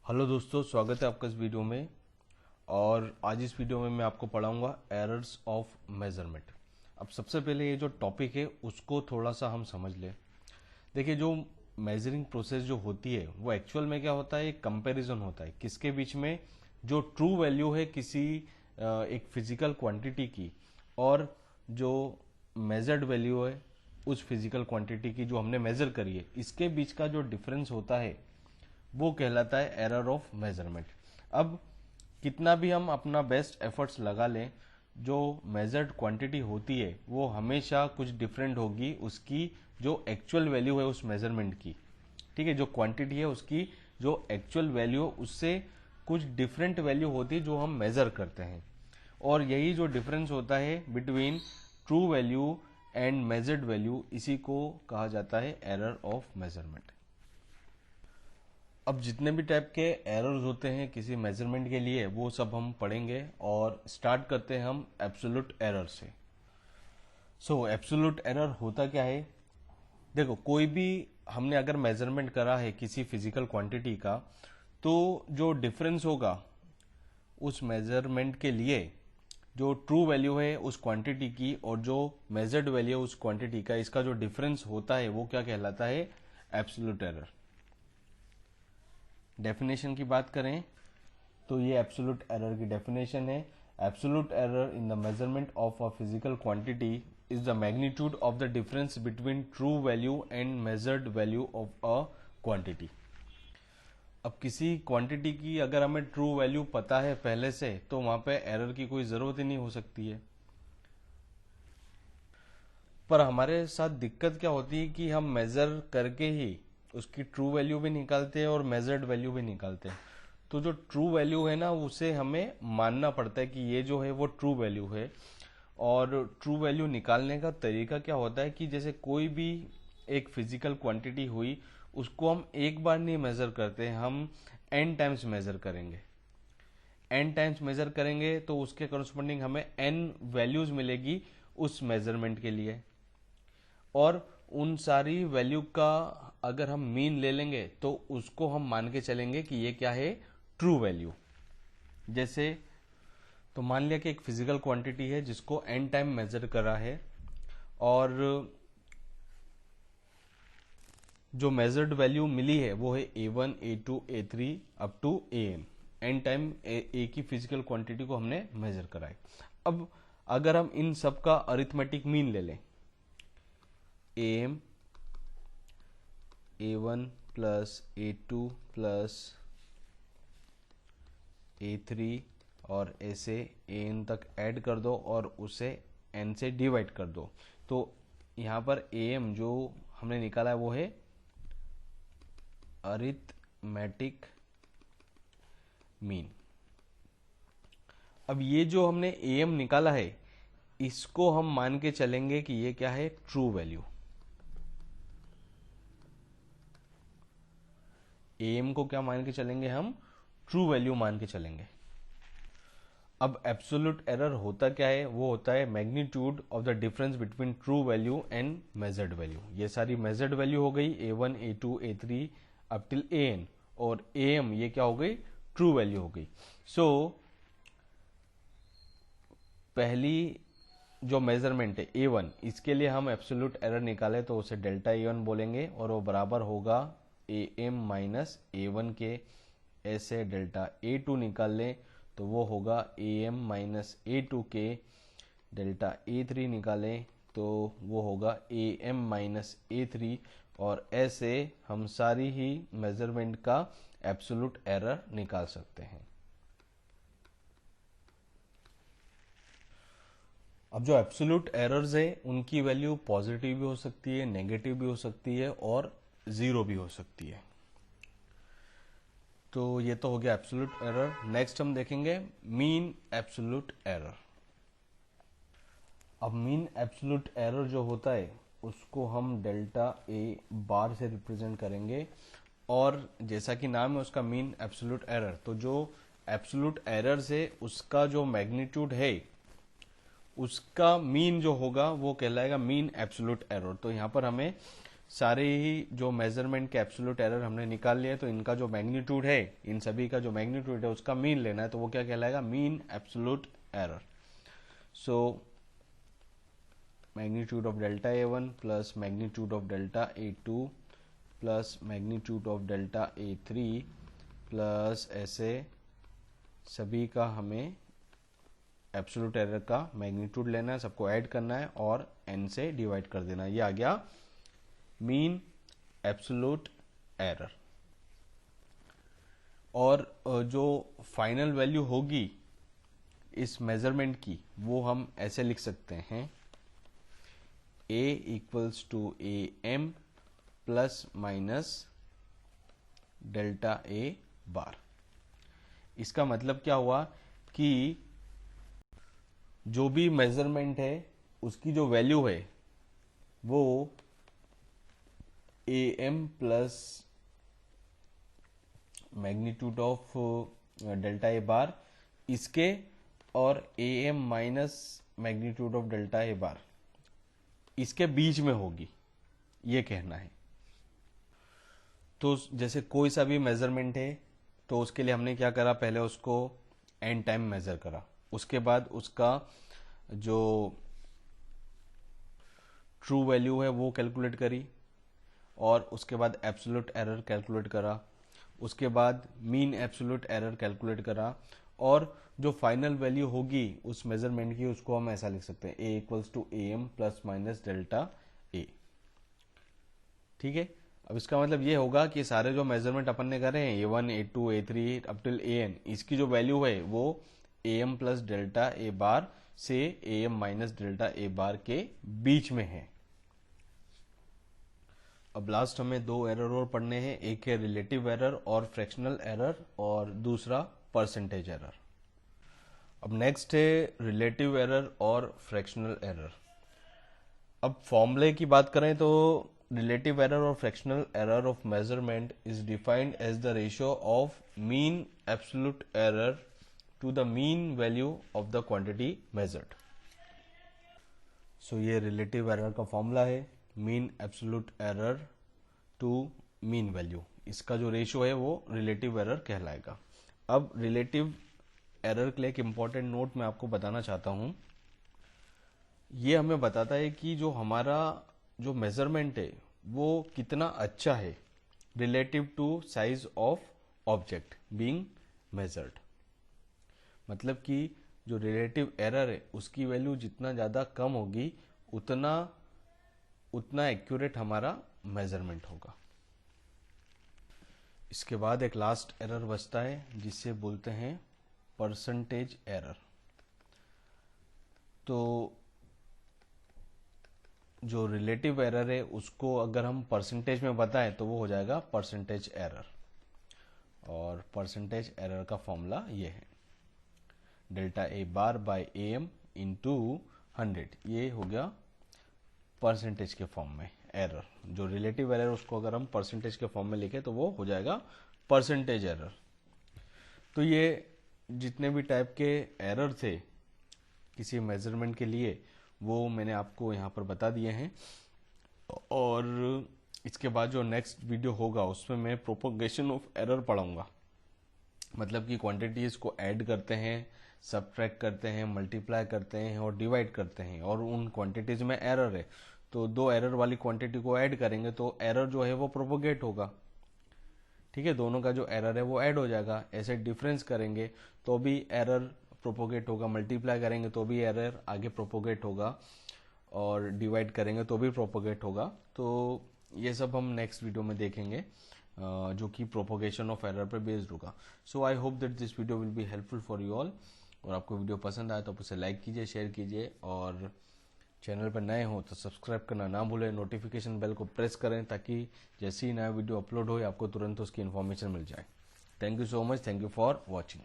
Hello दोस्तों, स्वागत है आपका इस वीडियो में। और आज इस वीडियो में मैं आपको पढ़ाऊंगा एरर्स ऑफ मेजरमेंट। अब सबसे पहले ये जो टॉपिक है उसको थोड़ा सा हम समझ लें। देखिए, जो मेजरिंग प्रोसेस जो होती है वो एक्चुअल में क्या होता है, एक कंपैरिजन होता है किसके बीच में, जो ट्रू वैल्यू है किसी एक फिजिकल क्वांटिटी की और जो मेजर्ड वैल्यू है उस फिजिकल क्वांटिटी की जो हमने मेजर करी है, इसके बीच का जो डिफरेंस होता है वो कहलाता है एरर ऑफ मेजरमेंट। अब कितना भी हम अपना बेस्ट एफर्ट्स लगा लें, जो मेजर्ड क्वांटिटी होती है वो हमेशा कुछ डिफरेंट होगी उसकी जो एक्चुअल वैल्यू है उस मेजरमेंट की। ठीक है, जो क्वांटिटी है उसकी जो एक्चुअल वैल्यू उससे कुछ डिफरेंट वैल्यू होती है जो हम मेजर करते हैं। और यही जो डिफरेंस होता है between true value and measured value, इसी को कहा जाता है एरर ऑफ मेजरमेंट। अब जितने भी टाइप के एरर्स होते हैं किसी मेजरमेंट के लिए वो सब हम पढ़ेंगे और स्टार्ट करते हैं हम एब्सोल्यूट एरर से। एब्सोल्यूट एरर होता क्या है? देखो, कोई भी हमने अगर मेजरमेंट करा है किसी फिजिकल क्वांटिटी का, तो जो डिफरेंस होगा उस मेजरमेंट के लिए, जो ट्रू वैल्यू है उस क्वांटिटी की और जो मेजर्ड वैल्यू है उस क्वांटिटी का, इसका जो डिफरेंस होता है वो क्या कहलाता है? Absolute error. डेफिनेशन की बात करें तो ये एब्सोल्यूट एरर की डेफिनेशन है। Absolute error in the measurement of a physical quantity is the magnitude of the difference between true value and measured value of a quantity. अब किसी क्वांटिटी की अगर हमें ट्रू वैल्यू पता है पहले से, तो वहां पे एरर की कोई जरूरत ही नहीं हो सकती है। पर हमारे साथ दिक्कत क्या होती है कि हम मेजर करके ही उसकी ट्रू वैल्यू भी निकालते हैं और मेजर्ड वैल्यू भी निकालते हैं। तो जो ट्रू वैल्यू है ना, उसे हमें मानना पड़ता है कि ये जो है वो ट्रू वैल्यू है। और ट्रू वैल्यू निकालने का तरीका क्या होता है कि जैसे कोई भी एक फिजिकल क्वांटिटी हुई, उसको हम एक बार नहीं मेजर करते, हम n टाइम्स मेजर करेंगे। n टाइम्स मेजर करेंगे तो उसके करस्पॉन्डिंग हमें n वैल्यूज मिलेगी उस मेजरमेंट के लिए। और उन सारी वैल्यू का अगर हम मीन ले लेंगे तो उसको हम मान के चलेंगे कि ये क्या है? True value. जैसे तो मान लिया कि एक फिजिकल क्वांटिटी है जिसको n टाइम मेजर करा है और जो मेजर्ड वैल्यू मिली है वो है a1 a2 a3 up to am। n time एक ही फिजिकल क्वांटिटी को हमने मेजर करा है। अब अगर हम इन सब का अरिथमेटिक मीन ले लें, am a1 plus a2 plus a3 और ऐसे an तक ऐड कर दो और उसे n से डिवाइड कर दो, तो यहां पर am जो हमने निकाला है वो है अरिथमेटिक मीन। अब ये जो हमने am निकाला है इसको हम मान के चलेंगे कि ये क्या है? True value. am को क्या मान के चलेंगे? हम ट्रू वैल्यू मान के चलेंगे। अब एब्सोल्यूट एरर होता क्या है? वो होता है magnitude of the difference between true value and measured value. ये सारी मेजर्ड वैल्यू हो गई a1 a2 a3 up till an, और am ये क्या हो गई? ट्रू वैल्यू हो गई। पहली जो मेजरमेंट है a1, इसके लिए हम एब्सोल्यूट एरर निकाले तो उसे डेल्टा a1 बोलेंगे और वो बराबर होगा am माइनस a1 के। ऐसे डेल्टा a2 निकाल लें तो वो होगा am माइनस a2 के। डेल्टा a3 निकालें तो वो होगा am माइनस a3, और ऐसे हम सारी ही मेजरमेंट का एब्सोल्यूट एरर निकाल सकते हैं। अब जो एब्सोल्यूट एरर्स है उनकी वैल्यू पॉजिटिव भी हो सकती है, नेगेटिव भी हो सकती है और जीरो भी हो सकती है। तो ये तो हो गया एब्सोल्यूट एरर। नेक्स्ट हम देखेंगे मीन एब्सोल्यूट एरर। अब मीन एब्सोल्यूट एरर जो होता है उसको हम डेल्टा ए बार से रिप्रेजेंट करेंगे, और जैसा कि नाम है उसका मीन एब्सोल्यूट एरर, तो जो एब्सोल्यूट एरर से उसका जो मैग्नीट्यूड है उसका मीन जो होगा वो कहलाएगा मीन एब्सोल्यूट एरर। तो यहां पर हमें सारे ही जो मेजरमेंट के एब्सोल्यूट एरर हमने निकाल लिया, तो इनका जो मैग्नीट्यूड है, इन सभी का जो मैग्नीट्यूड है उसका मीन लेना है, तो वो क्या कहलाएगा, mean absolute error. So magnitude of delta A1 plus magnitude of delta A2 plus magnitude of delta A3 plus ऐसे सभी का हमें एब्सोल्यूट एरर का मैग्नीट्यूड लेना है, सबको ऐड करना है और n से डिवाइड कर देना है। ये आ गया मीन एब्सोल्यूट एरर। और जो फाइनल वैल्यू होगी इस मेजरमेंट की, वो हम ऐसे लिख सकते हैं, a equals to AM plus minus delta A bar. इसका मतलब क्या हुआ कि जो भी मेजरमेंट है उसकी जो वैल्यू है वो AM plus magnitude of delta A बार इसके और AM minus magnitude of delta A बार इसके बीच में होगी, ये कहना है। तो जैसे कोई सा भी मेजरमेंट है तो उसके लिए हमने क्या करा, पहले उसको n टाइम मेजर करा, उसके बाद उसका जो ट्रू वैल्यू है वो कैलकुलेट करी, और उसके बाद एब्सोल्यूट एरर कैलकुलेट करा, उसके बाद मीन एब्सोल्यूट एरर कैलकुलेट करा, और जो फाइनल वैल्यू होगी उस मेजरमेंट की उसको हम ऐसा लिख सकते हैं, a equals to AM plus minus delta A। ठीक है, अब इसका मतलब ये होगा कि सारे जो मेजरमेंट अपन ने करे हैं A1, A2, A3 up till AN, इसकी जो वैल्यू है वो AM प्लस डेल्टा A बार से AM माइनस डेल्टा A बार के बीच में है। अब लास्ट हमें दो एरर और पढ़ने हैं, एक है रिलेटिव एरर और फ्रैक्शनल एरर, और दूसरा परसेंटेज एरर। अब नेक्स्ट है रिलेटिव एरर और फ्रैक्शनल एरर। अब फॉर्मूले की बात करें तो रिलेटिव एरर और fractional error of measurement is defined as the ratio of mean absolute error to the mean value of the quantity measured. So ये रिलेटिव एरर का फॉर्मूला है, mean absolute error to mean value, इसका जो ratio है वो relative error कहलाएगा। अब relative error के लिए एक इंपॉर्टेंट नोट मैं आपको बताना चाहता हूं, ये हमें बताता है कि जो हमारा जो मेजरमेंट है वो कितना अच्छा है relative to size of object being measured. मतलब कि जो रिलेटिव एरर है उसकी वैल्यू जितना ज्यादा कम होगी उतना एक्यूरेट हमारा मेजरमेंट होगा। इसके बाद एक लास्ट एरर बचता है जिसे बोलते हैं परसेंटेज एरर। तो जो रिलेटिव एरर है उसको अगर हम परसेंटेज में बताएं तो वो हो जाएगा परसेंटेज एरर, और परसेंटेज एरर का फॉर्मूला ये है, delta A bar by AM into 100, ये हो गया परसेंटेज के फॉर्म में एरर। जो रिलेटिव एरर उसको अगर हम परसेंटेज के फॉर्म में लिखे तो वो हो जाएगा परसेंटेज एरर। तो ये जितने भी टाइप के एरर थे किसी मेजरमेंट के लिए वो मैंने आपको यहाँ पर बता दिए हैं, और इसके बाद जो नेक्स्ट वीडियो होगा उसमें मैं प्रोपोगेशन ऑफ एरर पढ़ाऊंगा। मतलब कि क्वांटिटीज को ऐड करते हैं, सबट्रैक्ट करते हैं, मल्टीप्लाई करते हैं और डिवाइड करते हैं, और उन क्वांटिटीज में एरर है तो दो एरर वाली क्वांटिटी को ऐड करेंगे तो एरर जो है वो प्रोपोगेट होगा। ठीक है, दोनों का जो एरर है वो ऐड हो जाएगा। ऐसे डिफरेंस करेंगे तो भी एरर प्रोपोगेट होगा, मल्टीप्लाई करेंगे तो भी एरर आगे प्रोपोगेट होगा, और डिवाइड करेंगे तो भी प्रोपोगेट होगा। तो ये सब हम नेक्स्ट वीडियो में देखेंगे जो कि प्रोपोगेशन ऑफ एरर पर बेस्ड होगा। So I hope that this video will be helpful for you all, और आपको वीडियो पसंद आए तो आप उसे लाइक कीजिए, शेयर कीजिए, और चैनल पर नए हो तो सब्सक्राइब करना ना भूलें, नोटिफिकेशन बेल को प्रेस करें ताकि जैसे ही नया वीडियो अपलोड हो आपको तुरंत उसकी इन्फॉर्मेशन मिल जाए। Thank you so much, thank you for watching.